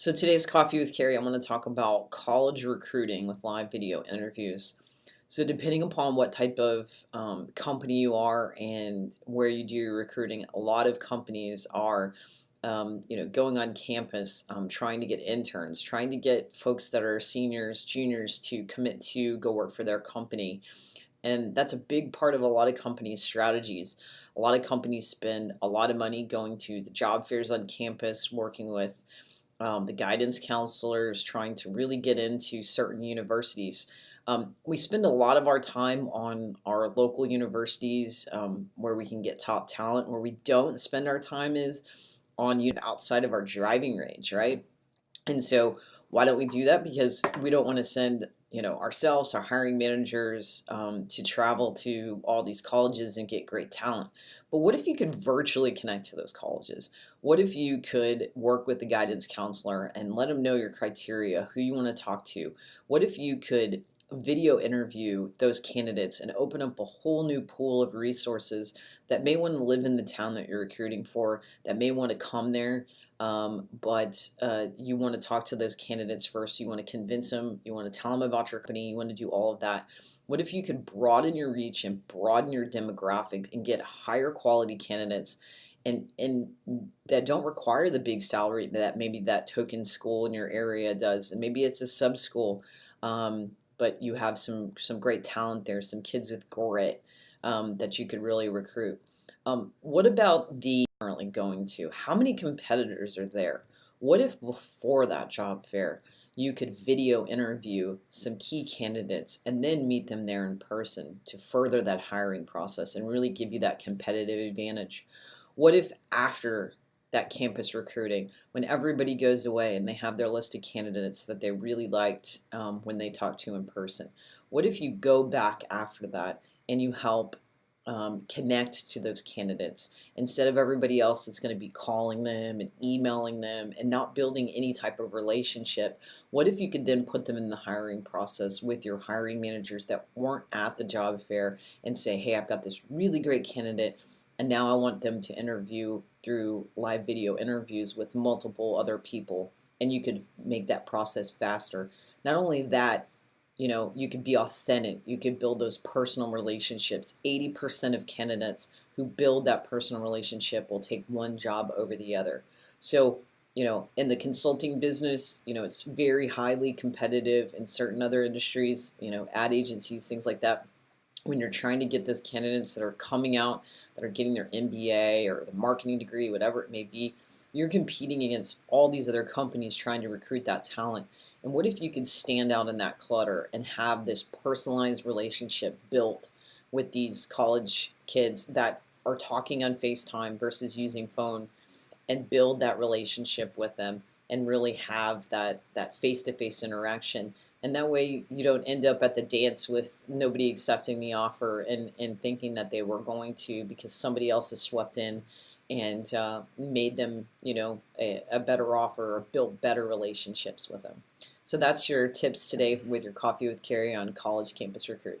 So today's Coffee with Carrie, I'm going to talk about college recruiting with live video interviews. So depending upon what type of company you are and where you do your recruiting, a lot of companies are, going on campus, trying to get interns, trying to get folks that are seniors, juniors to commit to go work for their company. And that's a big part of a lot of companies' strategies. A lot of companies spend a lot of money going to the job fairs on campus, working with the guidance counselors, trying to really get into certain universities. We spend a lot of our time on our local universities where we can get top talent. Where we don't spend our time is on outside of our driving range, right? And so why don't we do that? Because we don't want to send ourselves, our hiring managers, to travel to all these colleges and get great talent. But what if you could virtually connect to those colleges? What if you could work with the guidance counselor and let them know your criteria, who you want to talk to? What if you could video interview those candidates and open up a whole new pool of resources that may want to live in the town that you're recruiting for, that may want to come there, but you want to talk to those candidates first. You want to convince them. You want to tell them about your company. You want to do all of that. What if you could broaden your reach and broaden your demographic and get higher quality candidates and that don't require the big salary that maybe that token school in your area does, and maybe it's a sub school, but you have some great talent there, some kids with grit that you could really recruit. What about the currently going to? How many competitors are there? What if before that job fair you could video interview some key candidates and then meet them there in person to further that hiring process and really give you that competitive advantage? What if after that campus recruiting, when everybody goes away and they have their list of candidates that they really liked when they talked to in person, what if you go back after that and you help connect to those candidates instead of everybody else that's going to be calling them and emailing them and not building any type of relationship? What if you could then put them in the hiring process with your hiring managers that weren't at the job fair and say, hey, I've got this really great candidate and now I want them to interview through live video interviews with multiple other people, and you could make that process faster. Not only that, you could be authentic. You could build those personal relationships. 80% of candidates who build that personal relationship will take one job over the other. So, in the consulting business, it's very highly competitive. In certain other industries, ad agencies, things like that, when you're trying to get those candidates that are coming out, that are getting their MBA or the marketing degree, whatever it may be, you're competing against all these other companies trying to recruit that talent. And what if you could stand out in that clutter and have this personalized relationship built with these college kids that are talking on FaceTime versus using phone, and build that relationship with them and really have that face-to-face interaction? And that way you don't end up at the dance with nobody accepting the offer and thinking that they were going to because somebody else has swept in and made them, a better offer or built better relationships with them. So that's your tips today with your Coffee with Carrie on college campus recruiting.